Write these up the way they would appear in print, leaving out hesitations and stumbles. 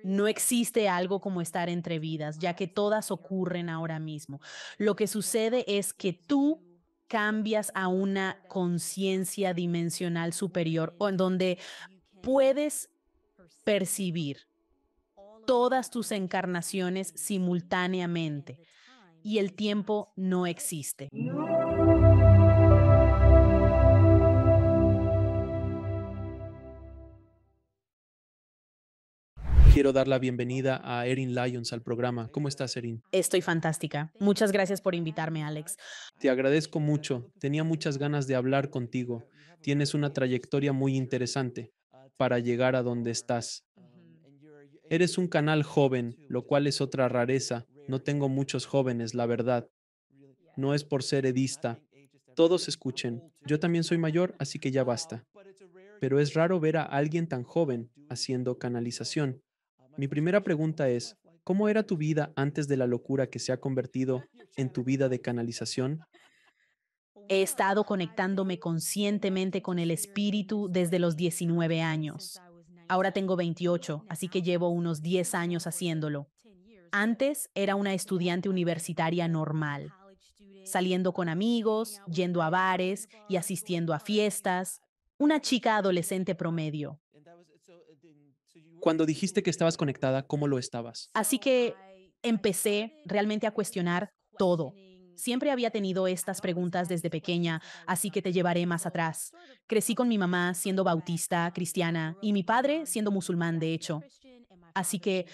No existe algo como estar entre vidas, ya que todas ocurren ahora mismo. Lo que sucede es que tú cambias a una conciencia dimensional superior o en donde puedes percibir todas tus encarnaciones simultáneamente y el tiempo no existe. Quiero dar la bienvenida a Erin Lyons al programa. ¿Cómo estás, Erin? Estoy fantástica. Muchas gracias por invitarme, Alex. Te agradezco mucho. Tenía muchas ganas de hablar contigo. Tienes una trayectoria muy interesante para llegar a donde estás. Eres un canal joven, lo cual es otra rareza. No tengo muchos jóvenes, la verdad. No es por ser edista. Todos escuchen. Yo también soy mayor, así que ya basta. Pero es raro ver a alguien tan joven haciendo canalización. Mi primera pregunta es, ¿cómo era tu vida antes de la locura que se ha convertido en tu vida de canalización? He estado conectándome conscientemente con el espíritu desde los 19 años. Ahora tengo 28, así que llevo unos 10 años haciéndolo. Antes era una estudiante universitaria normal, saliendo con amigos, yendo a bares y asistiendo a fiestas. Una chica adolescente promedio. Cuando dijiste que estabas conectada, ¿cómo lo estabas? Así que empecé realmente a cuestionar todo. Siempre había tenido estas preguntas desde pequeña, así que te llevaré más atrás. Crecí con mi mamá siendo bautista, cristiana, y mi padre siendo musulmán, de hecho. Así que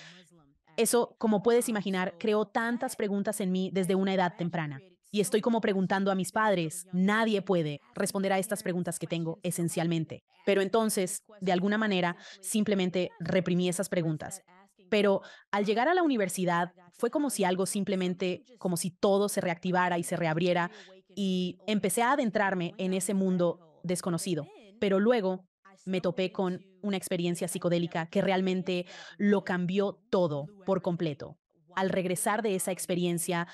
eso, como puedes imaginar, creó tantas preguntas en mí desde una edad temprana. Y estoy como preguntando a mis padres. Nadie puede responder a estas preguntas que tengo esencialmente. Pero entonces, de alguna manera, simplemente reprimí esas preguntas. Pero al llegar a la universidad, fue como si algo simplemente, como si todo se reactivara y se reabriera y empecé a adentrarme en ese mundo desconocido. Pero luego me topé con una experiencia psicodélica que realmente lo cambió todo por completo. Al regresar de esa experiencia,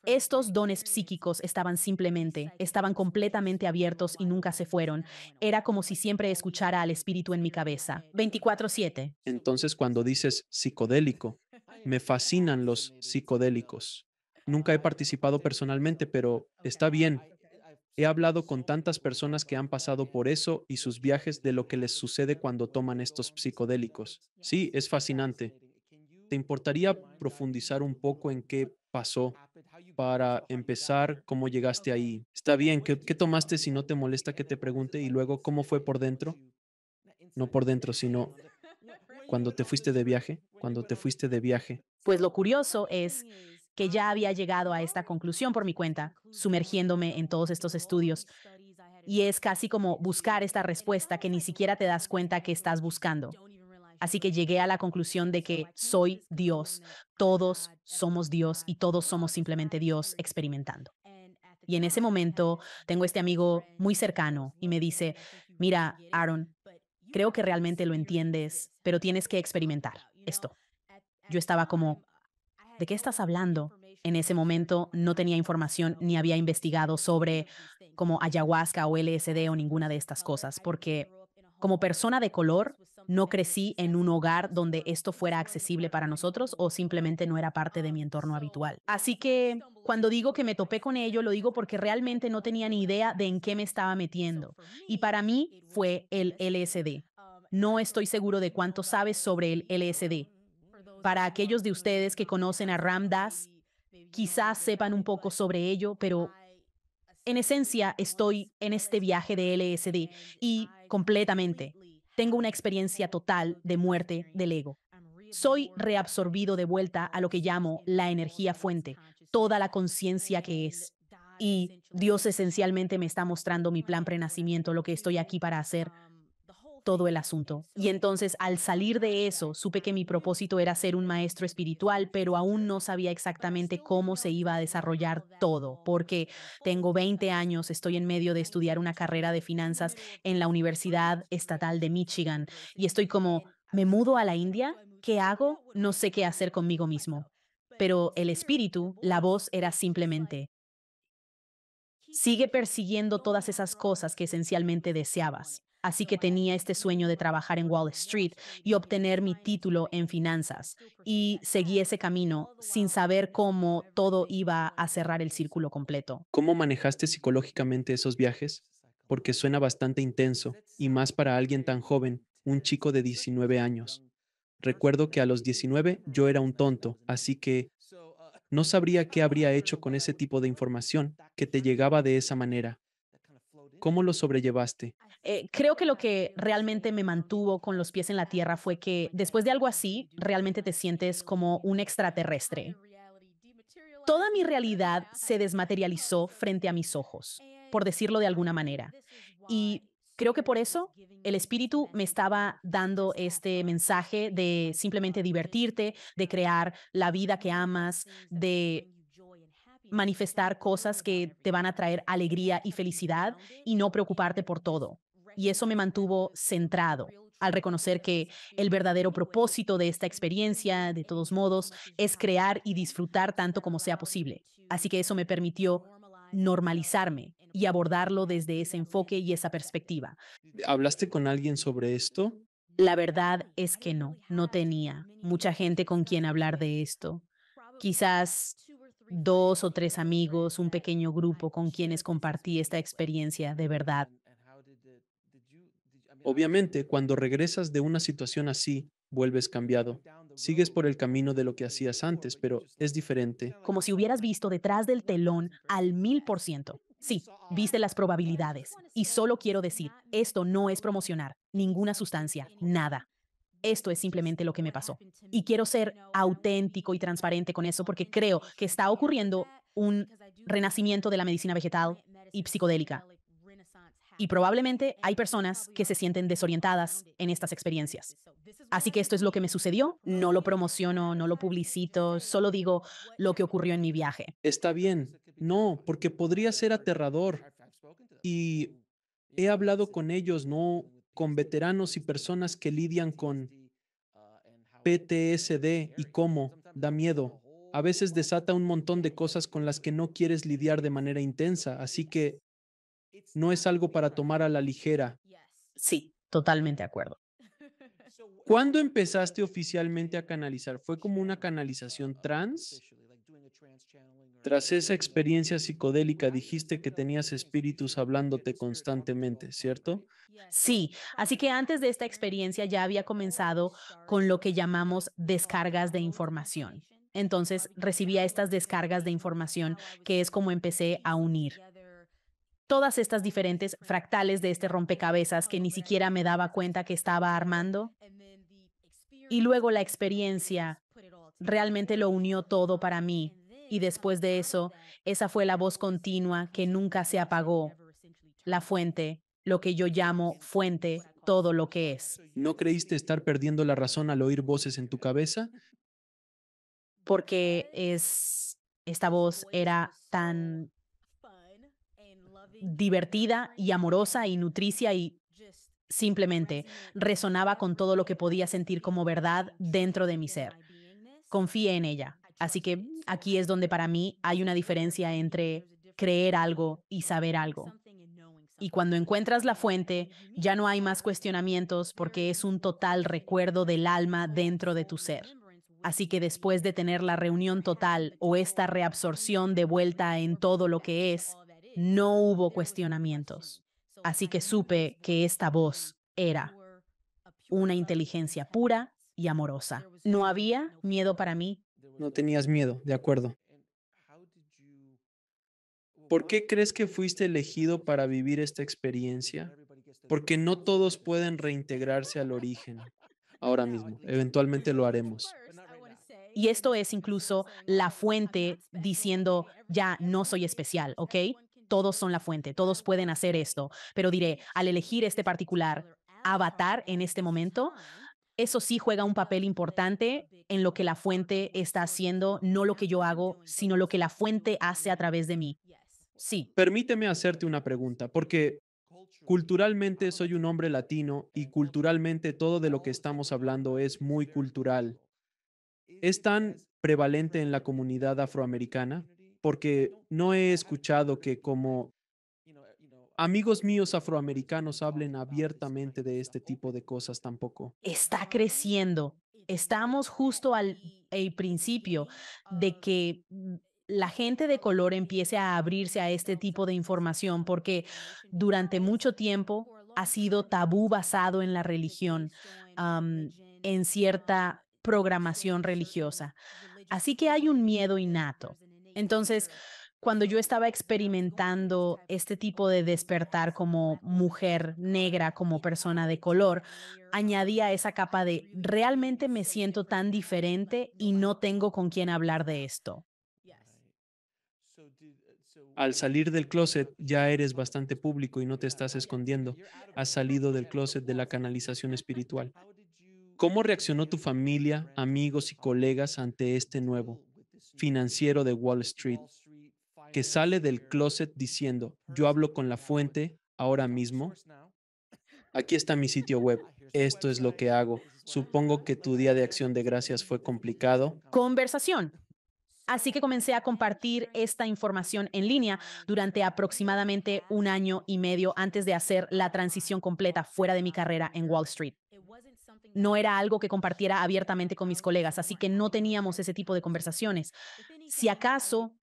estos dones psíquicos estaban completamente abiertos y nunca se fueron. Era como si siempre escuchara al espíritu en mi cabeza, 24/7. Entonces, cuando dices psicodélico, me fascinan los psicodélicos. Nunca he participado personalmente, pero está bien. He hablado con tantas personas que han pasado por eso y sus viajes de lo que les sucede cuando toman estos psicodélicos. Sí, es fascinante. ¿Te importaría profundizar un poco en qué pasó para empezar, cómo llegaste ahí? Está bien, ¿qué tomaste si no te molesta que te pregunte? Y luego, ¿cómo fue por dentro? No por dentro, sino cuando te fuiste de viaje, cuando te fuiste de viaje. Pues lo curioso es que ya había llegado a esta conclusión por mi cuenta, sumergiéndome en todos estos estudios. Y es casi como buscar esta respuesta que ni siquiera te das cuenta que estás buscando. Así que llegué a la conclusión de que soy Dios, todos somos Dios y todos somos simplemente Dios experimentando. Y en ese momento tengo este amigo muy cercano y me dice, mira, Aaron, creo que realmente lo entiendes, pero tienes que experimentar esto. Yo estaba como, ¿de qué estás hablando? En ese momento no tenía información ni había investigado sobre como ayahuasca o LSD o ninguna de estas cosas, porque como persona de color no crecí en un hogar donde esto fuera accesible para nosotros o simplemente no era parte de mi entorno habitual. Así que cuando digo que me topé con ello, lo digo porque realmente no tenía ni idea de en qué me estaba metiendo. Y para mí fue el LSD. No estoy seguro de cuánto sabes sobre el LSD. Para aquellos de ustedes que conocen a Ram Dass, quizás sepan un poco sobre ello, pero en esencia estoy en este viaje de LSD y completamente tengo una experiencia total de muerte del ego. Soy reabsorbido de vuelta a lo que llamo la energía fuente, toda la conciencia que es. Y Dios esencialmente me está mostrando mi plan prenacimiento, lo que estoy aquí para hacer, todo el asunto. Y entonces al salir de eso, supe que mi propósito era ser un maestro espiritual, pero aún no sabía exactamente cómo se iba a desarrollar todo, porque tengo 20 años, estoy en medio de estudiar una carrera de finanzas en la Universidad Estatal de Michigan y estoy como, ¿me mudo a la India? ¿Qué hago? No sé qué hacer conmigo mismo. Pero el espíritu, la voz era simplemente, sigue persiguiendo todas esas cosas que esencialmente deseabas. Así que tenía este sueño de trabajar en Wall Street y obtener mi título en finanzas. Y seguí ese camino sin saber cómo todo iba a cerrar el círculo completo. ¿Cómo manejaste psicológicamente esos viajes? Porque suena bastante intenso, y más para alguien tan joven, un chico de 19 años. Recuerdo que a los 19 yo era un tonto, así que no sabría qué habría hecho con ese tipo de información que te llegaba de esa manera. ¿Cómo lo sobrellevaste? Creo que lo que realmente me mantuvo con los pies en la tierra fue que después de algo así, realmente te sientes como un extraterrestre. Toda mi realidad se desmaterializó frente a mis ojos, por decirlo de alguna manera. Y creo que por eso el espíritu me estaba dando este mensaje de simplemente divertirte, de crear la vida que amas, de manifestar cosas que te van a traer alegría y felicidad y no preocuparte por todo. Y eso me mantuvo centrado al reconocer que el verdadero propósito de esta experiencia, de todos modos, es crear y disfrutar tanto como sea posible. Así que eso me permitió normalizarme y abordarlo desde ese enfoque y esa perspectiva. ¿Hablaste con alguien sobre esto? La verdad es que no, no tenía mucha gente con quien hablar de esto. Quizás 2 o 3 amigos, un pequeño grupo con quienes compartí esta experiencia de verdad. Obviamente, cuando regresas de una situación así, vuelves cambiado. Sigues por el camino de lo que hacías antes, pero es diferente. Como si hubieras visto detrás del telón al 1000%. Sí, viste las probabilidades. Y solo quiero decir, esto no es promocionar ninguna sustancia, nada. Esto es simplemente lo que me pasó. Y quiero ser auténtico y transparente con eso porque creo que está ocurriendo un renacimiento de la medicina vegetal y psicodélica. Y probablemente hay personas que se sienten desorientadas en estas experiencias. Así que esto es lo que me sucedió. No lo promociono, no lo publicito, solo digo lo que ocurrió en mi viaje. Está bien. No, porque podría ser aterrador. Y he hablado con ellos, ¿no? Con veteranos y personas que lidian con PTSD y cómo da miedo. A veces desata un montón de cosas con las que no quieres lidiar de manera intensa, así que no es algo para tomar a la ligera. Sí, totalmente de acuerdo. ¿Cuándo empezaste oficialmente a canalizar? ¿Fue como una canalización trans? Tras esa experiencia psicodélica dijiste que tenías espíritus hablándote constantemente, ¿cierto? Sí, así que antes de esta experiencia ya había comenzado con lo que llamamos descargas de información. Entonces recibía estas descargas de información que es como empecé a unir todas estas diferentes fractales de este rompecabezas que ni siquiera me daba cuenta que estaba armando. Y luego la experiencia realmente lo unió todo para mí. Y después de eso, esa fue la voz continua que nunca se apagó, la fuente, lo que yo llamo fuente, todo lo que es. ¿No creíste estar perdiendo la razón al oír voces en tu cabeza? Porque esta voz era tan divertida y amorosa y nutricia y simplemente resonaba con todo lo que podía sentir como verdad dentro de mi ser. Confié en ella. Así que aquí es donde para mí hay una diferencia entre creer algo y saber algo. Y cuando encuentras la fuente, ya no hay más cuestionamientos porque es un total recuerdo del alma dentro de tu ser. Así que después de tener la reunión total o esta reabsorción de vuelta en todo lo que es, no hubo cuestionamientos. Así que supe que esta voz era una inteligencia pura y amorosa. No había miedo para mí. No tenías miedo, de acuerdo. ¿Por qué crees que fuiste elegido para vivir esta experiencia? Porque no todos pueden reintegrarse al origen ahora mismo. Eventualmente lo haremos. Y esto es incluso la fuente diciendo, ya no soy especial, ¿ok? Todos son la fuente, todos pueden hacer esto, pero diré, al elegir este particular avatar en este momento, eso sí juega un papel importante en lo que la fuente está haciendo, no lo que yo hago, sino lo que la fuente hace a través de mí. Sí, Permíteme hacerte una pregunta, porque culturalmente soy un hombre latino y culturalmente todo de lo que estamos hablando es muy cultural. ¿Es tan prevalente en la comunidad afroamericana? Porque no he escuchado que como amigos míos afroamericanos hablen abiertamente de este tipo de cosas tampoco. Está creciendo. Estamos justo al el principio de que la gente de color empiece a abrirse a este tipo de información, porque durante mucho tiempo ha sido tabú basado en la religión, am, en cierta programación religiosa. Así que hay un miedo innato. Entonces, cuando yo estaba experimentando este tipo de despertar como mujer negra, como persona de color, añadía esa capa de realmente me siento tan diferente y no tengo con quién hablar de esto. Al salir del closet ya eres bastante público y no te estás escondiendo. Has salido del closet de la canalización espiritual. ¿Cómo reaccionó tu familia, amigos y colegas ante este nuevo financiero de Wall Street que sale del closet diciendo, yo hablo con la fuente ahora mismo? Aquí está mi sitio web. Esto es lo que hago. Supongo que tu día de acción de gracias fue complicado. Conversación. Así que comencé a compartir esta información en línea durante aproximadamente un año y medio antes de hacer la transición completa fuera de mi carrera en Wall Street. No era algo que compartiera abiertamente con mis colegas, así que no teníamos ese tipo de conversaciones. Si acaso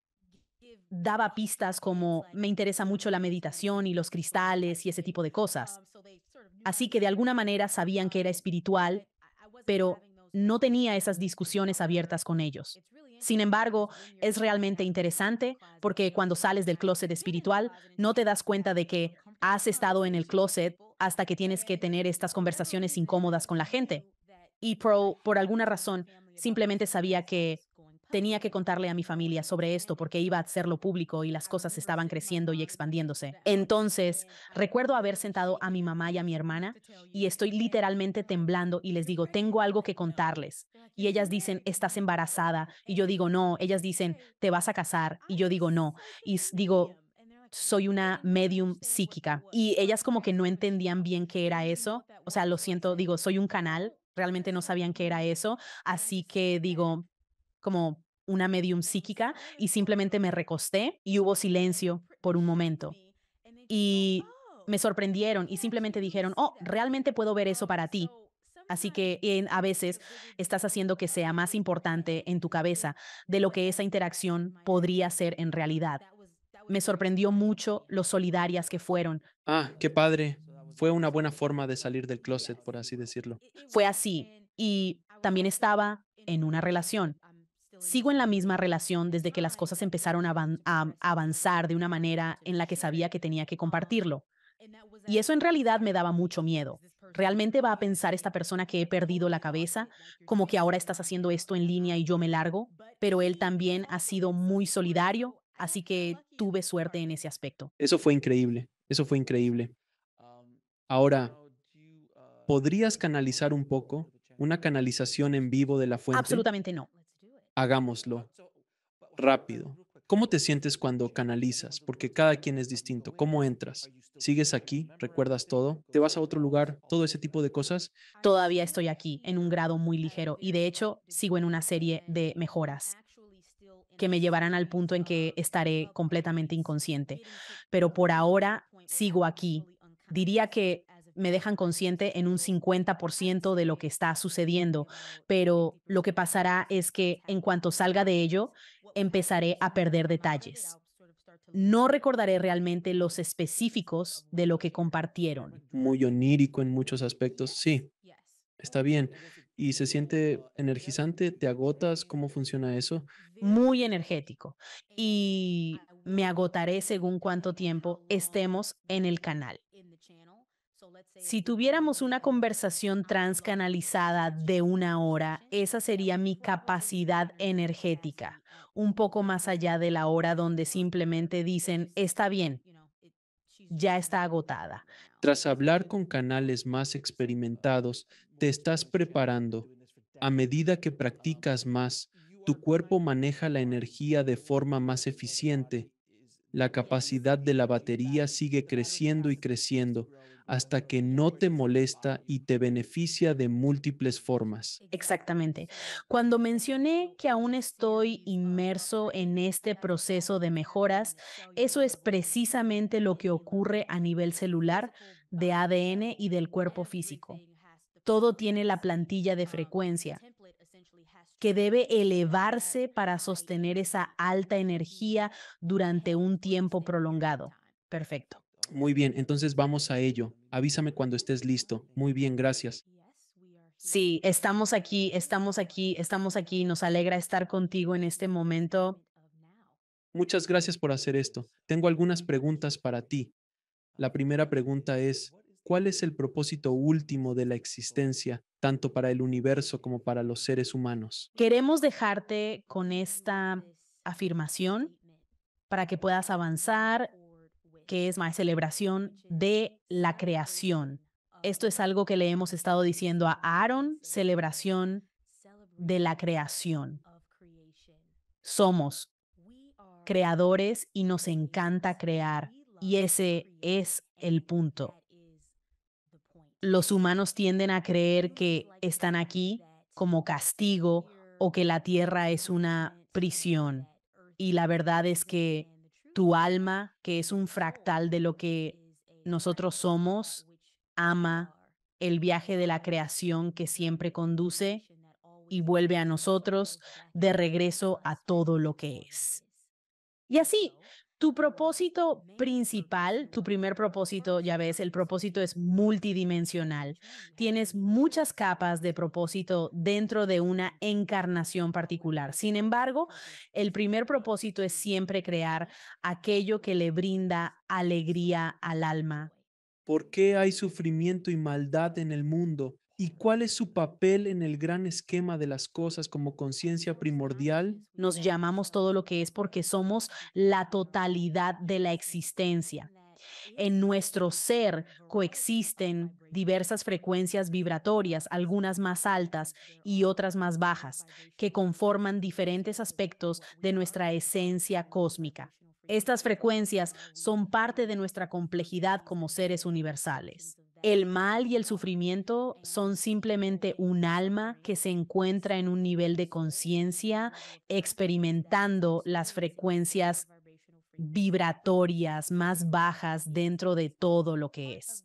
daba pistas como me interesa mucho la meditación y los cristales y ese tipo de cosas. Así que de alguna manera sabían que era espiritual, pero no tenía esas discusiones abiertas con ellos. Sin embargo, es realmente interesante porque cuando sales del closet espiritual, no te das cuenta de que has estado en el closet hasta que tienes que tener estas conversaciones incómodas con la gente. Y por alguna razón, simplemente sabía que tenía que contarle a mi familia sobre esto porque iba a hacerlo público y las cosas estaban creciendo y expandiéndose. Entonces, recuerdo haber sentado a mi mamá y a mi hermana y estoy literalmente temblando y les digo, tengo algo que contarles. Y ellas dicen, estás embarazada. Y yo digo, no. Ellas dicen, te vas a casar. Y yo digo, no. Y digo, soy una medium psíquica. Y ellas como que no entendían bien qué era eso. O sea, lo siento, digo, soy un canal. Realmente no sabían qué era eso. Así que digo, como una medium psíquica y simplemente me recosté y hubo silencio por un momento. Y me sorprendieron y simplemente dijeron, oh, realmente puedo ver eso para ti. Así que a veces estás haciendo que sea más importante en tu cabeza de lo que esa interacción podría ser en realidad. Me sorprendió mucho lo solidarias que fueron. Ah, qué padre. Fue una buena forma de salir del closet, por así decirlo. Fue así. Y también estaba en una relación. Sigo en la misma relación desde que las cosas empezaron a avanzar de una manera en la que sabía que tenía que compartirlo. Y eso en realidad me daba mucho miedo. ¿Realmente va a pensar esta persona que he perdido la cabeza? Como que ahora estás haciendo esto en línea y yo me largo. Pero él también ha sido muy solidario, así que tuve suerte en ese aspecto. Eso fue increíble. Eso fue increíble. Ahora, ¿podrías canalizar un poco? ¿Una canalización en vivo de la fuente? Absolutamente no. Hagámoslo. Rápido. ¿Cómo te sientes cuando canalizas? Porque cada quien es distinto. ¿Cómo entras? ¿Sigues aquí? ¿Recuerdas todo? ¿Te vas a otro lugar? Todo ese tipo de cosas. Todavía estoy aquí en un grado muy ligero y de hecho sigo en una serie de mejoras que me llevarán al punto en que estaré completamente inconsciente. Pero por ahora sigo aquí. Diría que me dejan consciente en un 50% de lo que está sucediendo, pero lo que pasará es que en cuanto salga de ello, empezaré a perder detalles. No recordaré realmente los específicos de lo que compartieron. Muy onírico en muchos aspectos. Sí, está bien. ¿Y se siente energizante? ¿Te agotas? ¿Cómo funciona eso? Muy energético y me agotaré según cuánto tiempo estemos en el canal. Si tuviéramos una conversación transcanalizada de una hora, esa sería mi capacidad energética, un poco más allá de la hora donde simplemente dicen, está bien, ya está agotada. Tras hablar con canales más experimentados, te estás preparando. A medida que practicas más, tu cuerpo maneja la energía de forma más eficiente. La capacidad de la batería sigue creciendo y creciendo hasta que no te molesta y te beneficia de múltiples formas. Exactamente. Cuando mencioné que aún estoy inmerso en este proceso de mejoras, eso es precisamente lo que ocurre a nivel celular, de ADN y del cuerpo físico. Todo tiene la plantilla de frecuencia que debe elevarse para sostener esa alta energía durante un tiempo prolongado. Perfecto. Muy bien, entonces vamos a ello. Avísame cuando estés listo. Muy bien, gracias. Sí, estamos aquí, estamos aquí, estamos aquí. Nos alegra estar contigo en este momento. Muchas gracias por hacer esto. Tengo algunas preguntas para ti. La primera pregunta es, ¿cuál es el propósito último de la existencia, tanto para el universo como para los seres humanos? Queremos dejarte con esta afirmación para que puedas avanzar, que es más celebración de la creación. Esto es algo que le hemos estado diciendo a Aaron, celebración de la creación. Somos creadores y nos encanta crear. Y ese es el punto. Los humanos tienden a creer que están aquí como castigo o que la tierra es una prisión. Y la verdad es que tu alma, que es un fractal de lo que nosotros somos, ama el viaje de la creación que siempre conduce y vuelve a nosotros de regreso a todo lo que es. Y así, tu propósito principal, tu primer propósito, ya ves, el propósito es multidimensional. Tienes muchas capas de propósito dentro de una encarnación particular. Sin embargo, el primer propósito es siempre crear aquello que le brinda alegría al alma. ¿Por qué hay sufrimiento y maldad en el mundo? ¿Y cuál es su papel en el gran esquema de las cosas como conciencia primordial? Nos llamamos todo lo que es porque somos la totalidad de la existencia. En nuestro ser coexisten diversas frecuencias vibratorias, algunas más altas y otras más bajas, que conforman diferentes aspectos de nuestra esencia cósmica. Estas frecuencias son parte de nuestra complejidad como seres universales. El mal y el sufrimiento son simplemente un alma que se encuentra en un nivel de conciencia experimentando las frecuencias vibratorias más bajas dentro de todo lo que es.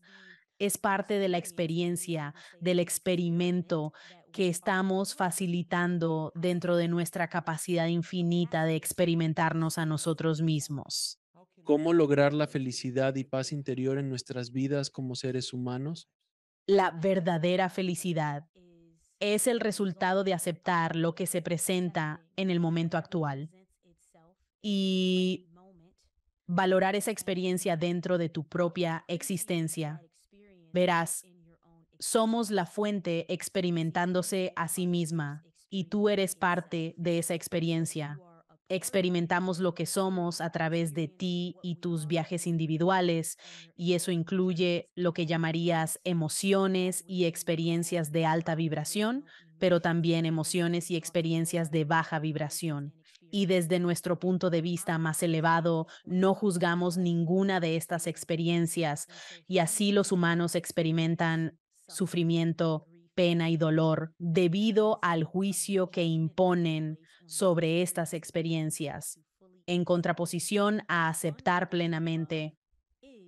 Es parte de la experiencia, del experimento que estamos facilitando dentro de nuestra capacidad infinita de experimentarnos a nosotros mismos. ¿Cómo lograr la felicidad y paz interior en nuestras vidas como seres humanos? La verdadera felicidad es el resultado de aceptar lo que se presenta en el momento actual y valorar esa experiencia dentro de tu propia existencia. Verás, somos la fuente experimentándose a sí misma y tú eres parte de esa experiencia. Experimentamos lo que somos a través de ti y tus viajes individuales, y eso incluye lo que llamarías emociones y experiencias de alta vibración, pero también emociones y experiencias de baja vibración. Y desde nuestro punto de vista más elevado, no juzgamos ninguna de estas experiencias, y así los humanos experimentan sufrimiento, pena y dolor debido al juicio que imponen sobre estas experiencias, en contraposición a aceptar plenamente.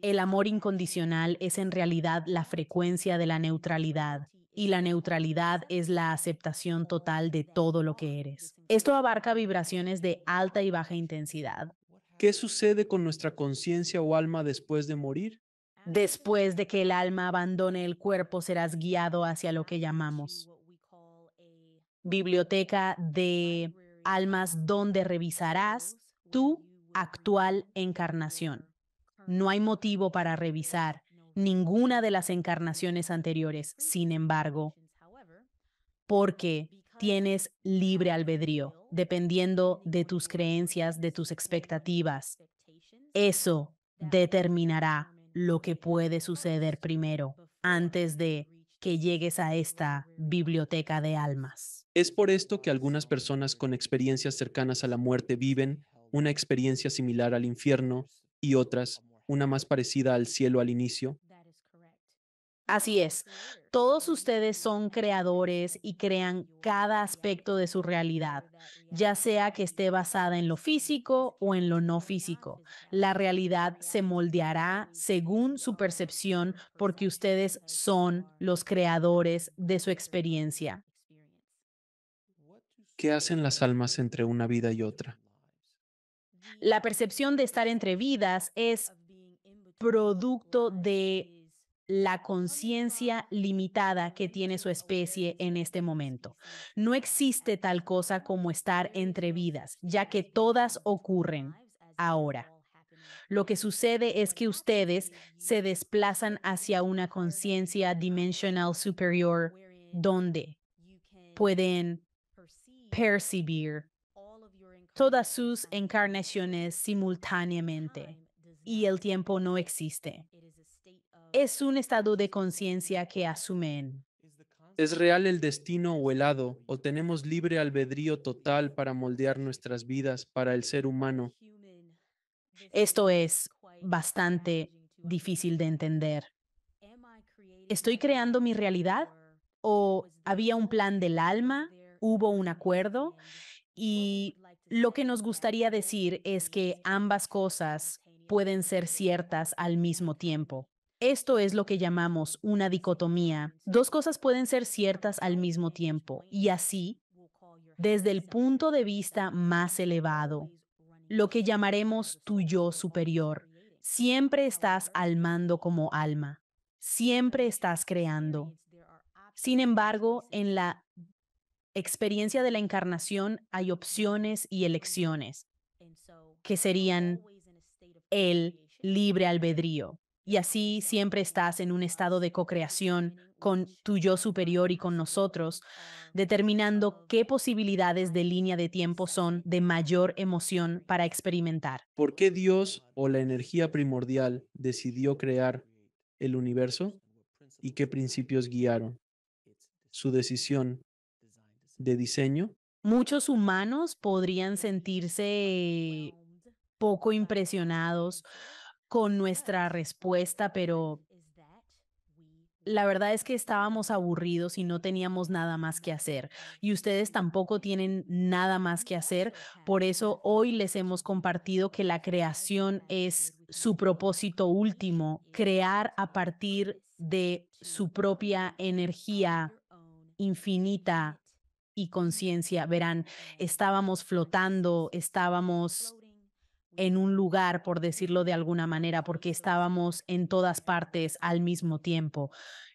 El amor incondicional es en realidad la frecuencia de la neutralidad, y la neutralidad es la aceptación total de todo lo que eres. Esto abarca vibraciones de alta y baja intensidad. ¿Qué sucede con nuestra conciencia o alma después de morir? Después de que el alma abandone el cuerpo, serás guiado hacia lo que llamamos biblioteca de almas, donde revisarás tu actual encarnación. No hay motivo para revisar ninguna de las encarnaciones anteriores, sin embargo, porque tienes libre albedrío, dependiendo de tus creencias, de tus expectativas. Eso determinará lo que puede suceder primero, antes de que llegues a esta biblioteca de almas. Es por esto que algunas personas con experiencias cercanas a la muerte viven una experiencia similar al infierno y otras una más parecida al cielo al inicio. Así es. Todos ustedes son creadores y crean cada aspecto de su realidad, ya sea que esté basada en lo físico o en lo no físico. La realidad se moldeará según su percepción porque ustedes son los creadores de su experiencia. ¿Qué hacen las almas entre una vida y otra? La percepción de estar entre vidas es producto de la conciencia limitada que tiene su especie en este momento. No existe tal cosa como estar entre vidas, ya que todas ocurren ahora. Lo que sucede es que ustedes se desplazan hacia una conciencia dimensional superior donde pueden percibir todas sus encarnaciones simultáneamente y el tiempo no existe. Es un estado de conciencia que asumen. ¿Es real el destino o el hado, o tenemos libre albedrío total para moldear nuestras vidas para el ser humano? Esto es bastante difícil de entender. ¿Estoy creando mi realidad? ¿O había un plan del alma? ¿Hubo un acuerdo? Y lo que nos gustaría decir es que ambas cosas pueden ser ciertas al mismo tiempo. Esto es lo que llamamos una dicotomía. Dos cosas pueden ser ciertas al mismo tiempo y así, desde el punto de vista más elevado, lo que llamaremos tu yo superior. Siempre estás al mando como alma. Siempre estás creando. Sin embargo, en la experiencia de la encarnación hay opciones y elecciones, que serían el libre albedrío. Y así siempre estás en un estado de co-creación con tu yo superior y con nosotros, determinando qué posibilidades de línea de tiempo son de mayor emoción para experimentar. ¿Por qué Dios o la energía primordial decidió crear el universo y qué principios guiaron su decisión de diseño? Muchos humanos podrían sentirse poco impresionados con nuestra respuesta, pero la verdad es que estábamos aburridos y no teníamos nada más que hacer. Y ustedes tampoco tienen nada más que hacer. Por eso hoy les hemos compartido que la creación es su propósito último, crear a partir de su propia energía infinita y conciencia. Verán, estábamos flotando, estábamos en un lugar, por decirlo de alguna manera, porque estábamos en todas partes al mismo tiempo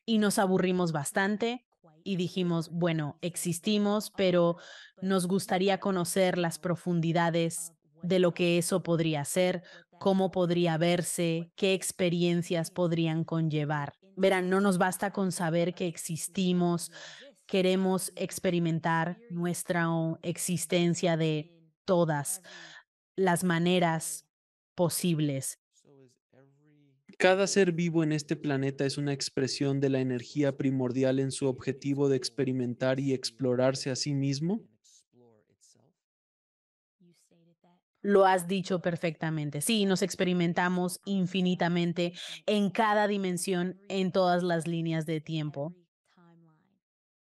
y nos aburrimos bastante y dijimos, bueno, existimos, pero nos gustaría conocer las profundidades de lo que eso podría ser, cómo podría verse, qué experiencias podrían conllevar. Verán, no nos basta con saber que existimos, queremos experimentar nuestra existencia de todas las maneras posibles. Cada ser vivo en este planeta es una expresión de la energía primordial en su objetivo de experimentar y explorarse a sí mismo. Lo has dicho perfectamente. Sí, nos experimentamos infinitamente en cada dimensión, en todas las líneas de tiempo.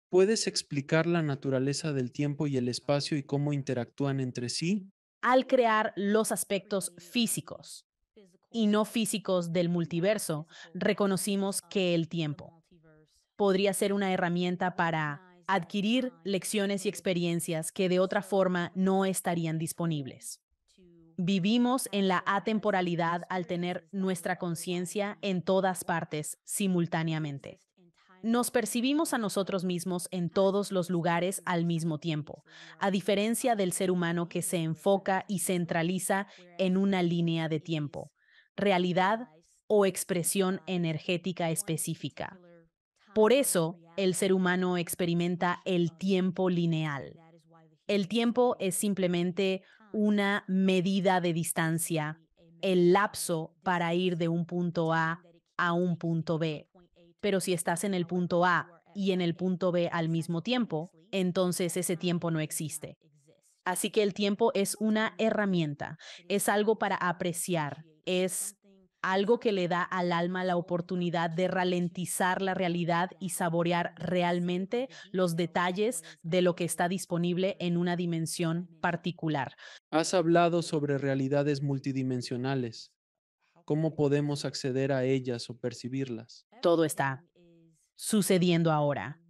¿Puedes explicar la naturaleza del tiempo y el espacio y cómo interactúan entre sí? Al crear los aspectos físicos y no físicos del multiverso, reconocimos que el tiempo podría ser una herramienta para adquirir lecciones y experiencias que de otra forma no estarían disponibles. Vivimos en la atemporalidad al tener nuestra conciencia en todas partes simultáneamente. Nos percibimos a nosotros mismos en todos los lugares al mismo tiempo, a diferencia del ser humano que se enfoca y centraliza en una línea de tiempo, realidad o expresión energética específica. Por eso, el ser humano experimenta el tiempo lineal. El tiempo es simplemente una medida de distancia, el lapso para ir de un punto A un punto B. Pero si estás en el punto A y en el punto B al mismo tiempo, entonces ese tiempo no existe. Así que el tiempo es una herramienta, es algo para apreciar, es algo que le da al alma la oportunidad de ralentizar la realidad y saborear realmente los detalles de lo que está disponible en una dimensión particular. Has hablado sobre realidades multidimensionales. ¿Cómo podemos acceder a ellas o percibirlas? Todo está sucediendo ahora.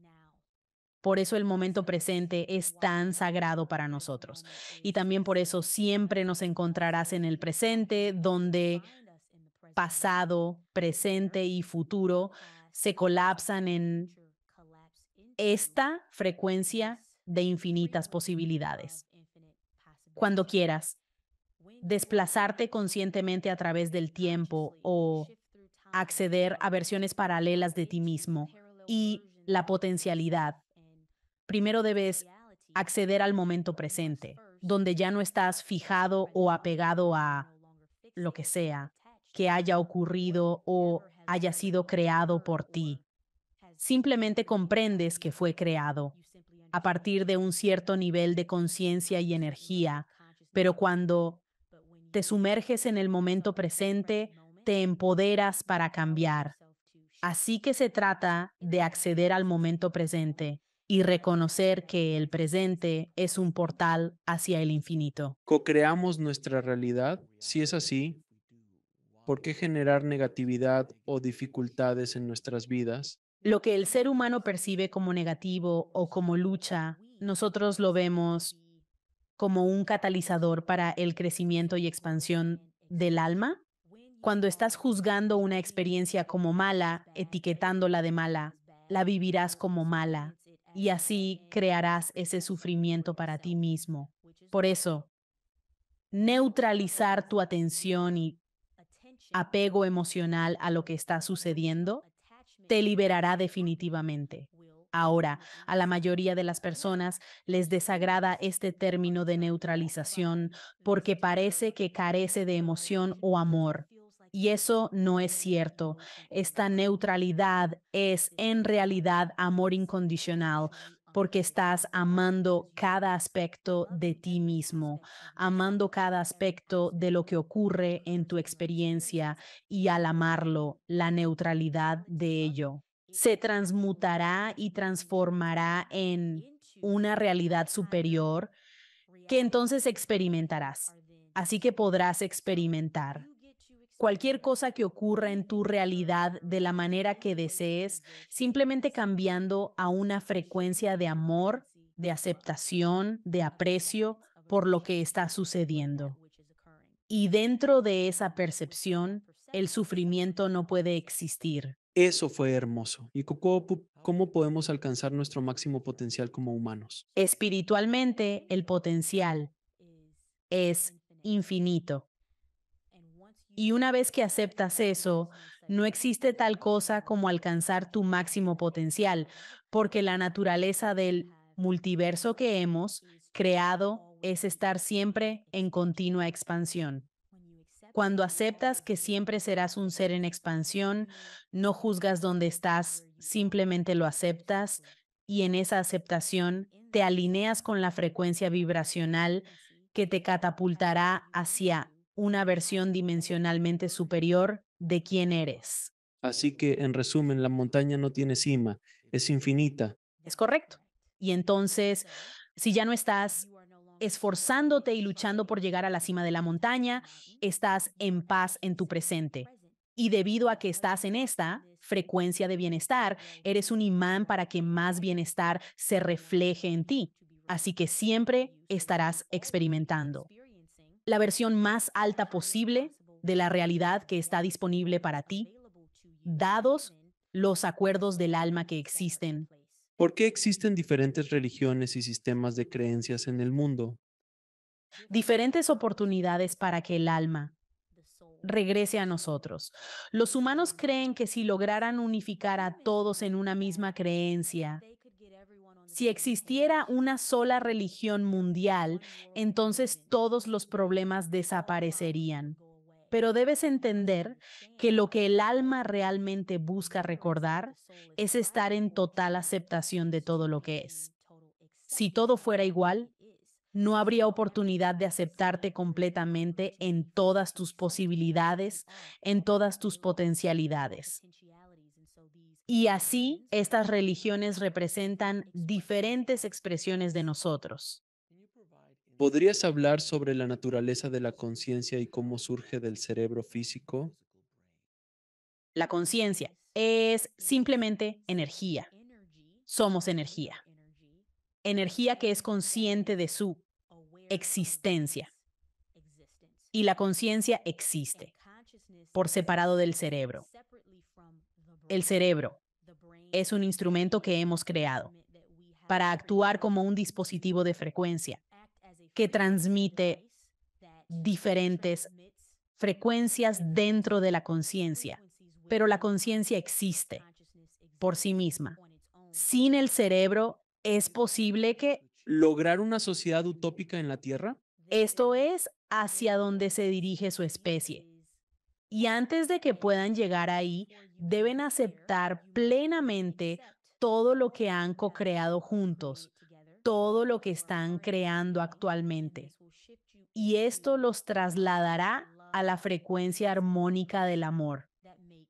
Por eso el momento presente es tan sagrado para nosotros. Y también por eso siempre nos encontrarás en el presente, donde pasado, presente y futuro se colapsan en esta frecuencia de infinitas posibilidades. Cuando quieras desplazarte conscientemente a través del tiempo o acceder a versiones paralelas de ti mismo y la potencialidad, primero debes acceder al momento presente, donde ya no estás fijado o apegado a lo que sea que haya ocurrido o haya sido creado por ti. Simplemente comprendes que fue creado a partir de un cierto nivel de conciencia y energía, pero cuando te sumerges en el momento presente, te empoderas para cambiar. Así que se trata de acceder al momento presente y reconocer que el presente es un portal hacia el infinito. ¿Co-creamos nuestra realidad? Si es así, ¿por qué generar negatividad o dificultades en nuestras vidas? Lo que el ser humano percibe como negativo o como lucha, nosotros lo vemos como un catalizador para el crecimiento y expansión del alma. Cuando estás juzgando una experiencia como mala, etiquetándola de mala, la vivirás como mala y así crearás ese sufrimiento para ti mismo. Por eso, neutralizar tu atención y apego emocional a lo que está sucediendo te liberará definitivamente. Ahora, a la mayoría de las personas les desagrada este término de neutralización porque parece que carece de emoción o amor. Y eso no es cierto. Esta neutralidad es en realidad amor incondicional porque estás amando cada aspecto de ti mismo, amando cada aspecto de lo que ocurre en tu experiencia y al amarlo, la neutralidad de ello se transmutará y transformará en una realidad superior que entonces experimentarás. Así que podrás experimentar cualquier cosa que ocurra en tu realidad de la manera que desees, simplemente cambiando a una frecuencia de amor, de aceptación, de aprecio por lo que está sucediendo. Y dentro de esa percepción, el sufrimiento no puede existir. Eso fue hermoso. ¿Y cómo podemos alcanzar nuestro máximo potencial como humanos? Espiritualmente, el potencial es infinito. Y una vez que aceptas eso, no existe tal cosa como alcanzar tu máximo potencial, porque la naturaleza del multiverso que hemos creado es estar siempre en continua expansión. Cuando aceptas que siempre serás un ser en expansión, no juzgas dónde estás, simplemente lo aceptas y en esa aceptación te alineas con la frecuencia vibracional que te catapultará hacia una versión dimensionalmente superior de quién eres. Así que, en resumen, la montaña no tiene cima, es infinita. Es correcto. Y entonces, si ya no estás esforzándote y luchando por llegar a la cima de la montaña, estás en paz en tu presente. Y debido a que estás en esta frecuencia de bienestar, eres un imán para que más bienestar se refleje en ti. Así que siempre estarás experimentando la versión más alta posible de la realidad que está disponible para ti, dados los acuerdos del alma que existen. ¿Por qué existen diferentes religiones y sistemas de creencias en el mundo? Diferentes oportunidades para que el alma regrese a nosotros. Los humanos creen que si lograran unificar a todos en una misma creencia, si existiera una sola religión mundial, entonces todos los problemas desaparecerían. Pero debes entender que lo que el alma realmente busca recordar es estar en total aceptación de todo lo que es. Si todo fuera igual, No habría oportunidad de aceptarte completamente en todas tus posibilidades, en todas tus potencialidades. Y así, estas religiones representan diferentes expresiones de nosotros. ¿Podrías hablar sobre la naturaleza de la conciencia y cómo surge del cerebro físico? La conciencia es simplemente energía. Somos energía. Energía que es consciente de su existencia. Y la conciencia existe por separado del cerebro. El cerebro es un instrumento que hemos creado para actuar como un dispositivo de frecuencia que transmite diferentes frecuencias dentro de la conciencia, pero la conciencia existe por sí misma. Sin el cerebro es posible que ¿Lograr una sociedad utópica en la Tierra? esto es hacia donde se dirige su especie. Y antes de que puedan llegar ahí, deben aceptar plenamente todo lo que han co-creado juntos, todo lo que están creando actualmente. Y esto los trasladará a la frecuencia armónica del amor,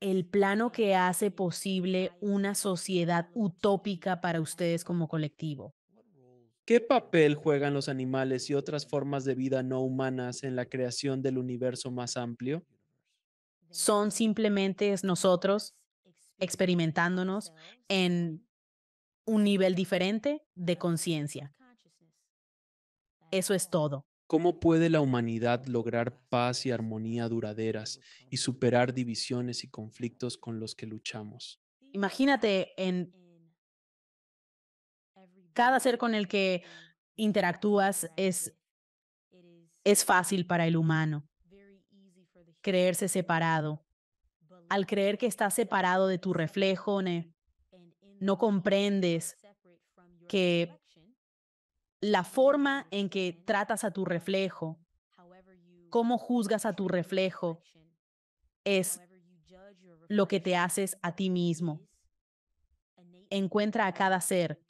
el plano que hace posible una sociedad utópica para ustedes como colectivo. ¿Qué papel juegan los animales y otras formas de vida no humanas en la creación del universo más amplio? Son simplemente nosotros experimentándonos en un nivel diferente de conciencia. Eso es todo. ¿Cómo puede la humanidad lograr paz y armonía duraderas y superar divisiones y conflictos con los que luchamos? Imagínate en cada ser con el que interactúas es fácil para el humano creerse separado. Al creer que estás separado de tu reflejo, no comprendes que la forma en que tratas a tu reflejo, cómo juzgas a tu reflejo, es lo que te haces a ti mismo. Encuentra a cada ser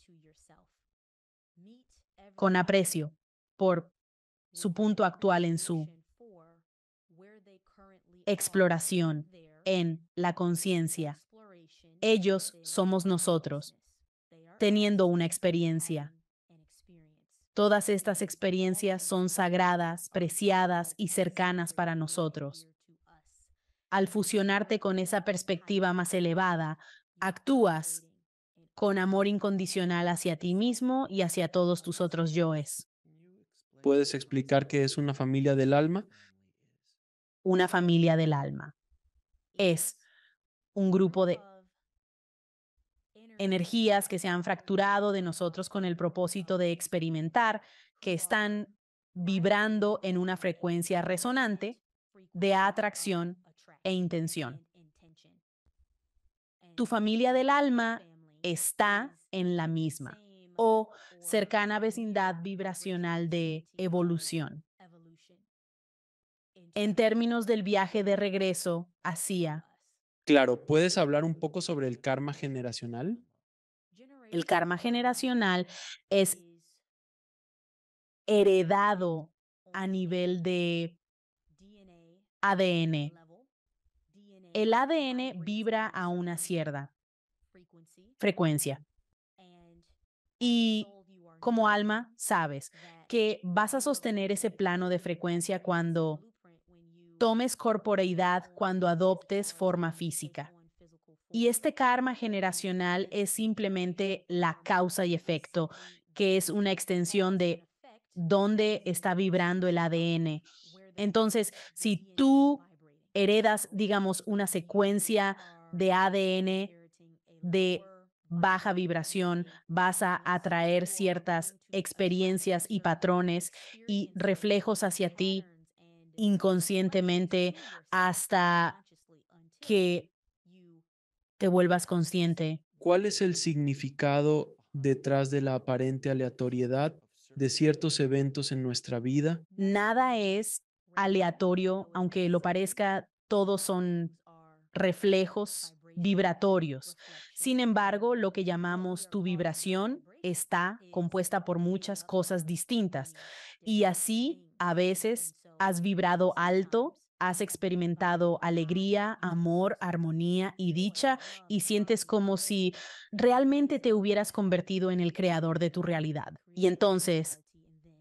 con aprecio por su punto actual en su exploración en la conciencia. Ellos somos nosotros, teniendo una experiencia. Todas estas experiencias son sagradas, preciadas y cercanas para nosotros. Al fusionarte con esa perspectiva más elevada, actúas con amor incondicional hacia ti mismo y hacia todos tus otros yoes. ¿Puedes explicar qué es una familia del alma? Una familia del alma es un grupo de energías que se han fracturado de nosotros con el propósito de experimentar, que están vibrando en una frecuencia resonante de atracción e intención. Tu familia del alma está en la misma o cercana vecindad vibracional de evolución. En términos del viaje de regreso hacia Claro, ¿puedes hablar un poco sobre el karma generacional? el karma generacional, es heredado a nivel de ADN. El ADN vibra a una cierta frecuencia y como alma sabes que vas a sostener ese plano de frecuencia cuando tomes corporeidad, cuando adoptes forma física. Y este karma generacional es simplemente la causa y efecto, que es una extensión de dónde está vibrando el ADN. Entonces, si tú heredas, digamos, una secuencia de ADN de baja vibración, vas a atraer ciertas experiencias y patrones y reflejos hacia ti inconscientemente hasta que te vuelvas consciente. ¿Cuál es el significado detrás de la aparente aleatoriedad de ciertos eventos en nuestra vida? Nada es aleatorio, aunque lo parezca, todos son reflejos vibratorios. Sin embargo, lo que llamamos tu vibración está compuesta por muchas cosas distintas. Y así, a veces, has vibrado alto, has experimentado alegría, amor, armonía y dicha, y sientes como si realmente te hubieras convertido en el creador de tu realidad. Y entonces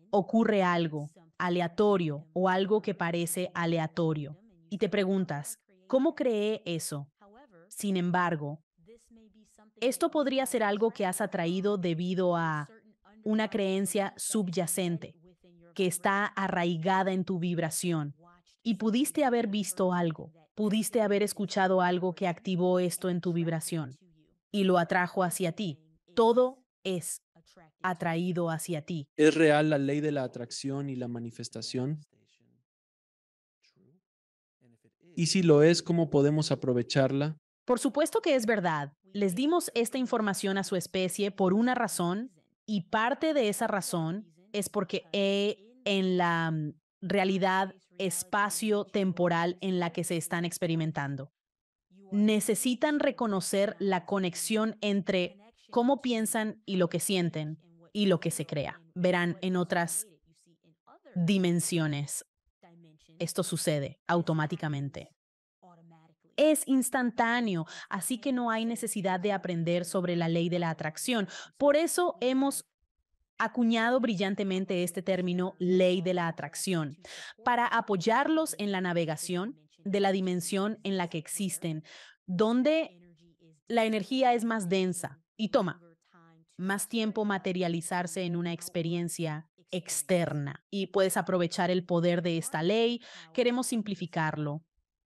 ocurre algo aleatorio o algo que parece aleatorio. Y te preguntas, ¿cómo creé eso? Sin embargo, esto podría ser algo que has atraído debido a una creencia subyacente que está arraigada en tu vibración. Y pudiste haber visto algo, pudiste haber escuchado algo que activó esto en tu vibración y lo atrajo hacia ti. Todo es atraído hacia ti. ¿Es real la ley de la atracción y la manifestación? Y si lo es, ¿cómo podemos aprovecharla? Por supuesto que es verdad. Les dimos esta información a su especie por una razón y parte de esa razón es porque en la realidad espacio-temporal en la que se están experimentando. Necesitan reconocer la conexión entre cómo piensan y lo que sienten y lo que se crea. Verán, en otras dimensiones esto sucede automáticamente. Es instantáneo, así que no hay necesidad de aprender sobre la ley de la atracción. Por eso hemos acuñado brillantemente este término ley de la atracción, para apoyarlos en la navegación de la dimensión en la que existen, donde la energía es más densa y toma más tiempo materializarse en una experiencia externa. Y puedes aprovechar el poder de esta ley. Queremos simplificarlo.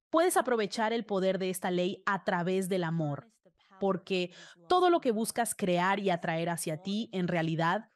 Puedes aprovechar el poder de esta ley a través del amor, porque todo lo que buscas crear y atraer hacia ti en realidad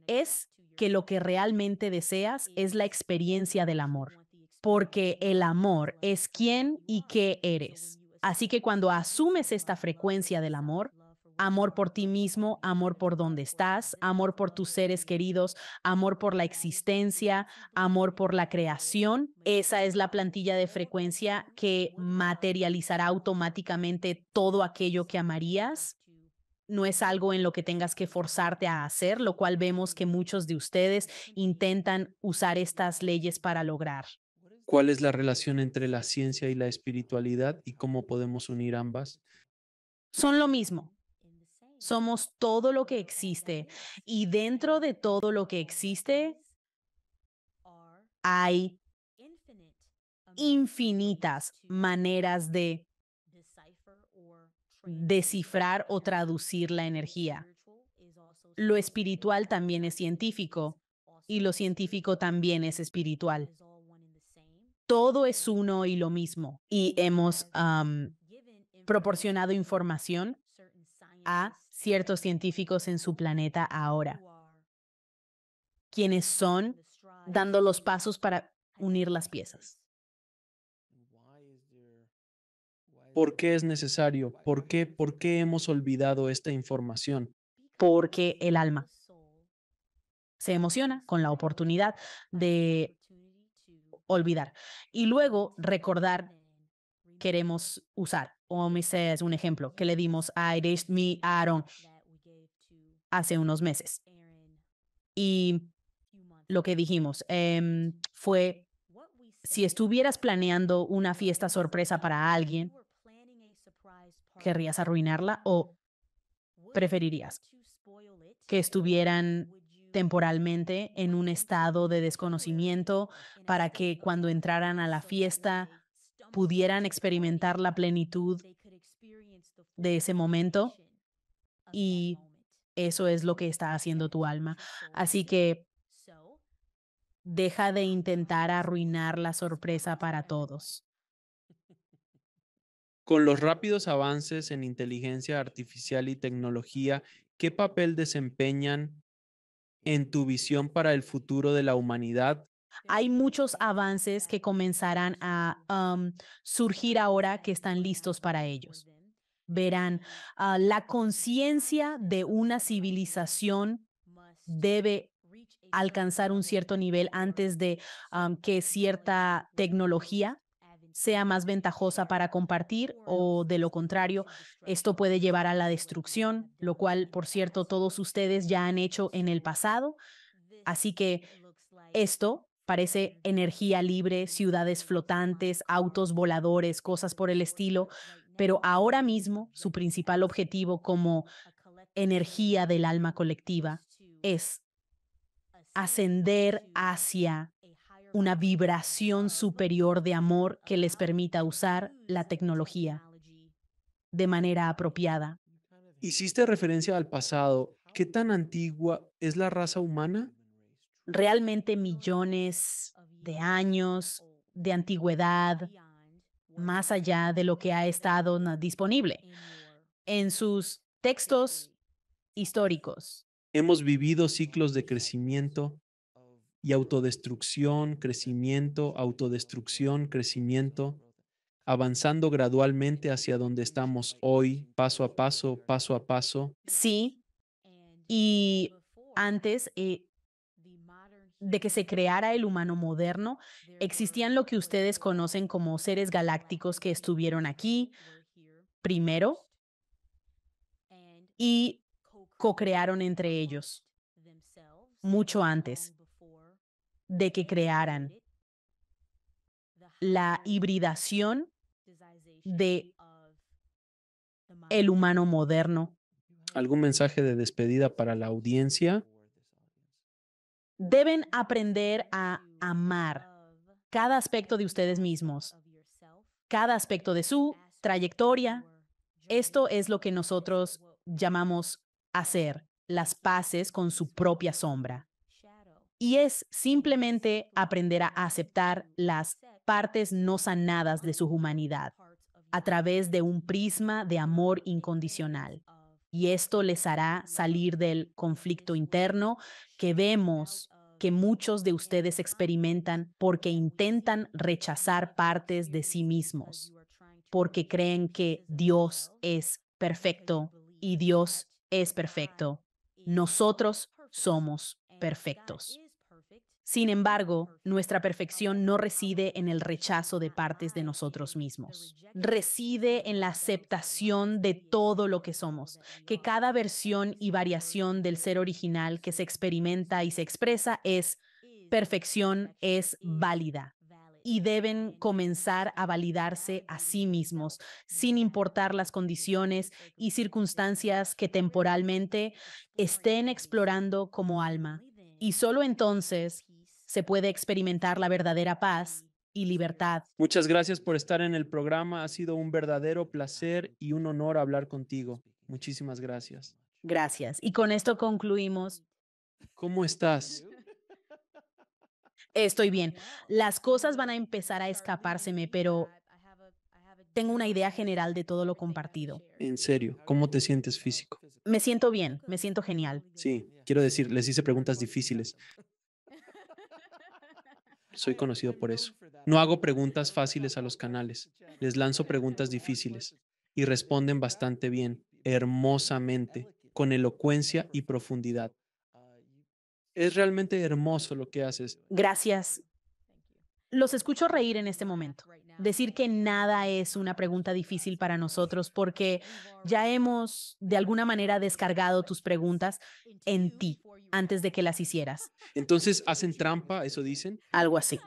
es que lo que realmente deseas es la experiencia del amor, porque el amor es quién y qué eres. Así que cuando asumes esta frecuencia del amor, amor por ti mismo, amor por donde estás, amor por tus seres queridos, amor por la existencia, amor por la creación, esa es la plantilla de frecuencia que materializará automáticamente todo aquello que amarías. No es algo en lo que tengas que forzarte a hacer, lo cual vemos que muchos de ustedes intentan usar estas leyes para lograr. ¿Cuál es la relación entre la ciencia y la espiritualidad y cómo podemos unir ambas? Son lo mismo. Somos todo lo que existe y dentro de todo lo que existe hay infinitas maneras de descifrar o traducir la energía. Lo espiritual también es científico y lo científico también es espiritual. Todo es uno y lo mismo y hemos proporcionado información a ciertos científicos en su planeta ahora, quienes son dando los pasos para unir las piezas. ¿Por qué es necesario? ¿Por qué hemos olvidado esta información? Porque el alma se emociona con la oportunidad de olvidar y luego recordar queremos usar. O me es un ejemplo que le dimos a Irishmi Aaron hace unos meses. Y lo que dijimos fue, si estuvieras planeando una fiesta sorpresa para alguien, ¿querrías arruinarla o preferirías que estuvieran temporalmente en un estado de desconocimiento para que cuando entraran a la fiesta pudieran experimentar la plenitud de ese momento? Y eso es lo que está haciendo tu alma. Así que deja de intentar arruinar la sorpresa para todos. Con los rápidos avances en inteligencia artificial y tecnología, ¿qué papel desempeñan en tu visión para el futuro de la humanidad? Hay muchos avances que comenzarán a surgir ahora que están listos para ellos. Verán, la conciencia de una civilización debe alcanzar un cierto nivel antes de que cierta tecnología sea más ventajosa para compartir o, de lo contrario, esto puede llevar a la destrucción, lo cual, por cierto, todos ustedes ya han hecho en el pasado. Así que esto parece energía libre, ciudades flotantes, autos voladores, cosas por el estilo, pero ahora mismo su principal objetivo como energía del alma colectiva es ascender hacia una vibración superior de amor que les permita usar la tecnología de manera apropiada. Hiciste referencia al pasado. ¿Qué tan antigua es la raza humana? Realmente millones de años de antigüedad, más allá de lo que ha estado disponible en sus textos históricos. Hemos vivido ciclos de crecimiento y autodestrucción, crecimiento, autodestrucción, crecimiento, avanzando gradualmente hacia donde estamos hoy, paso a paso, paso a paso. Sí, y antes de que se creara el humano moderno, existían lo que ustedes conocen como seres galácticos que estuvieron aquí primero y co-crearon entre ellos mucho antes de que crearan la hibridación de el humano moderno. ¿Algún mensaje de despedida para la audiencia? Deben aprender a amar cada aspecto de ustedes mismos, cada aspecto de su trayectoria. Esto es lo que nosotros llamamos hacer las paces con su propia sombra. Y es simplemente aprender a aceptar las partes no sanadas de su humanidad a través de un prisma de amor incondicional. Y esto les hará salir del conflicto interno que vemos que muchos de ustedes experimentan porque intentan rechazar partes de sí mismos, porque creen que Dios es perfecto y Dios es perfecto. Nosotros somos perfectos. Sin embargo, nuestra perfección no reside en el rechazo de partes de nosotros mismos. Reside en la aceptación de todo lo que somos, que cada versión y variación del ser original que se experimenta y se expresa es perfección, es válida. Y deben comenzar a validarse a sí mismos, sin importar las condiciones y circunstancias que temporalmente estén explorando como alma. Y solo entonces se puede experimentar la verdadera paz y libertad. Muchas gracias por estar en el programa. Ha sido un verdadero placer y un honor hablar contigo. Muchísimas gracias. Gracias. Y con esto concluimos. ¿Cómo estás? Estoy bien. Las cosas van a empezar a escapárseme, pero tengo una idea general de todo lo compartido. En serio, ¿cómo te sientes físico? Me siento bien, me siento genial. Sí, quiero decir, les hice preguntas difíciles. Soy conocido por eso. No hago preguntas fáciles a los canales. Les lanzo preguntas difíciles y responden bastante bien, hermosamente, con elocuencia y profundidad. Es realmente hermoso lo que haces. Gracias. Los escucho reír en este momento. Decir que nada es una pregunta difícil para nosotros porque ya hemos de alguna manera descargado tus preguntas en ti antes de que las hicieras. Entonces, ¿hacen trampa? ¿Eso dicen? Algo así.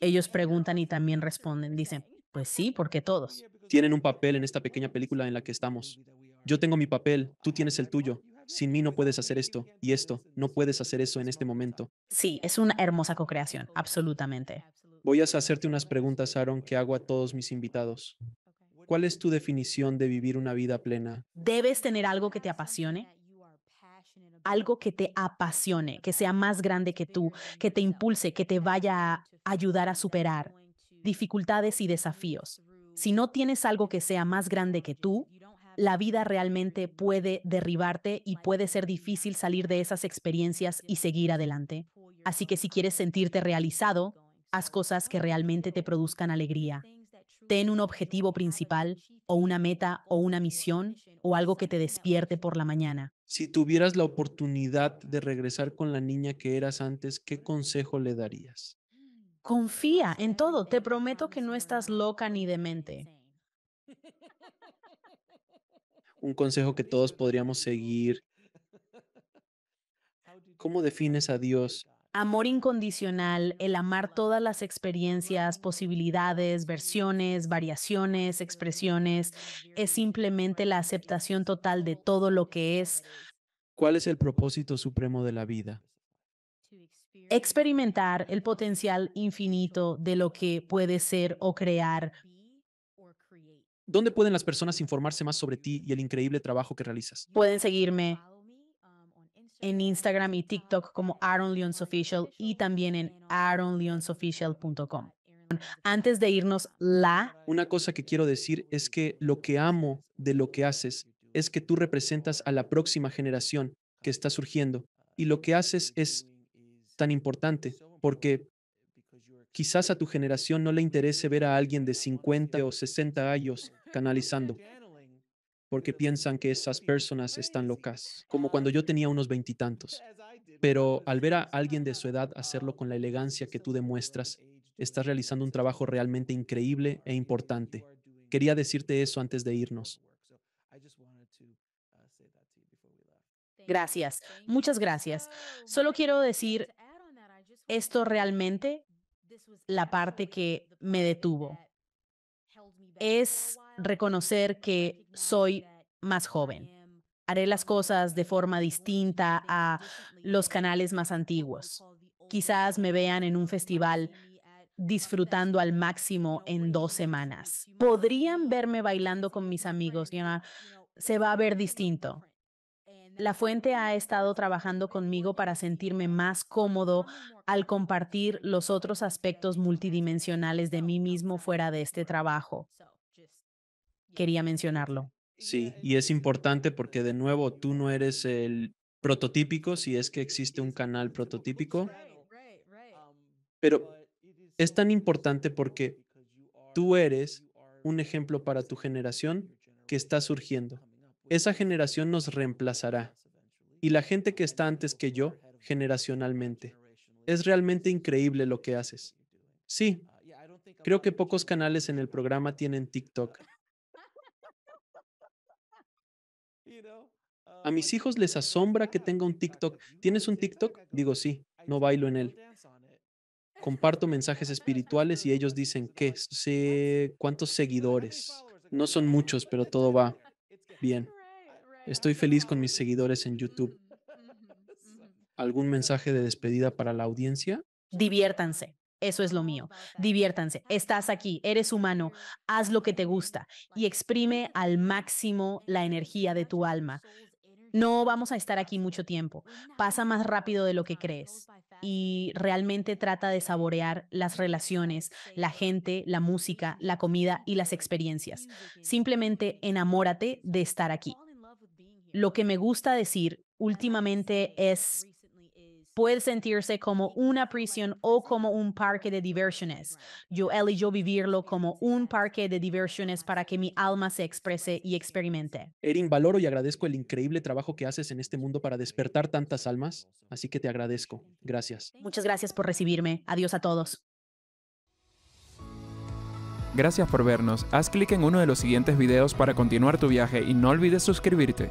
Ellos preguntan y también responden. Dicen, pues sí, porque todos. Tienen un papel en esta pequeña película en la que estamos. Yo tengo mi papel, tú tienes el tuyo. Sin mí no puedes hacer esto y esto. No puedes hacer eso en este momento. Sí, es una hermosa co-creación, absolutamente. Voy a hacerte unas preguntas, Aaron, que hago a todos mis invitados. ¿Cuál es tu definición de vivir una vida plena? Debes tener algo que te apasione, algo que te apasione, que sea más grande que tú, que te impulse, que te vaya a ayudar a superar dificultades y desafíos. Si no tienes algo que sea más grande que tú, la vida realmente puede derribarte y puede ser difícil salir de esas experiencias y seguir adelante. Así que si quieres sentirte realizado, haz cosas que realmente te produzcan alegría. Ten un objetivo principal o una meta o una misión o algo que te despierte por la mañana. Si tuvieras la oportunidad de regresar con la niña que eras antes, ¿qué consejo le darías? Confía en todo. Te prometo que no estás loca ni demente. Un consejo que todos podríamos seguir. ¿Cómo defines a Dios? Amor incondicional, el amar todas las experiencias, posibilidades, versiones, variaciones, expresiones, es simplemente la aceptación total de todo lo que es, ¿Cuál es el propósito supremo de la vida? experimentar el potencial infinito de lo que puede ser o crear. ¿Dónde pueden las personas informarse más sobre ti y el increíble trabajo que realizas? Pueden seguirme en Instagram y TikTok como Aaron Leons Official y también en aaronleonsofficial.com. Antes de irnos, Una cosa que quiero decir es que lo que amo de lo que haces es que tú representas a la próxima generación que está surgiendo y lo que haces es tan importante porque quizás a tu generación no le interese ver a alguien de 50 o 60 años canalizando porque piensan que esas personas están locas, como cuando yo tenía unos veintitantos. Pero al ver a alguien de su edad hacerlo con la elegancia que tú demuestras, estás realizando un trabajo realmente increíble e importante. Quería decirte eso antes de irnos. gracias, muchas gracias. Solo quiero decir, esto realmente, la parte que me detuvo, es reconocer que soy más joven. Haré las cosas de forma distinta a los canales más antiguos. Quizás me vean en un festival disfrutando al máximo en 2 semanas. Podrían verme bailando con mis amigos, se va a ver distinto. La fuente ha estado trabajando conmigo para sentirme más cómodo al compartir los otros aspectos multidimensionales de mí mismo fuera de este trabajo. Quería mencionarlo. Sí, y es importante porque de nuevo tú no eres el prototípico, si es que existe un canal prototípico, pero es tan importante porque tú eres un ejemplo para tu generación que está surgiendo. Esa generación nos reemplazará y la gente que está antes que yo, generacionalmente. Es realmente increíble lo que haces. Sí, creo que pocos canales en el programa tienen TikTok. A mis hijos les asombra que tenga un TikTok. ¿Tienes un TikTok? Digo, sí, no bailo en él. Comparto mensajes espirituales y ellos dicen, ¿qué? Sé cuántos seguidores. No son muchos, pero todo va bien. Estoy feliz con mis seguidores en YouTube. ¿Algún mensaje de despedida para la audiencia? Diviértanse. Eso es lo mío. Diviértanse. Estás aquí, eres humano, haz lo que te gusta y exprime al máximo la energía de tu alma. No vamos a estar aquí mucho tiempo. Pasa más rápido de lo que crees. Y realmente trata de saborear las relaciones, la gente, la música, la comida y las experiencias. Simplemente enamórate de estar aquí. Lo que me gusta decir últimamente es, puede sentirse como una prisión o como un parque de diversiones. Yo elijo vivirlo como un parque de diversiones para que mi alma se exprese y experimente. Erin, valoro y agradezco el increíble trabajo que haces en este mundo para despertar tantas almas, así que te agradezco. Gracias. Muchas gracias por recibirme. Adiós a todos. Gracias por vernos. Haz clic en uno de los siguientes videos para continuar tu viaje y no olvides suscribirte.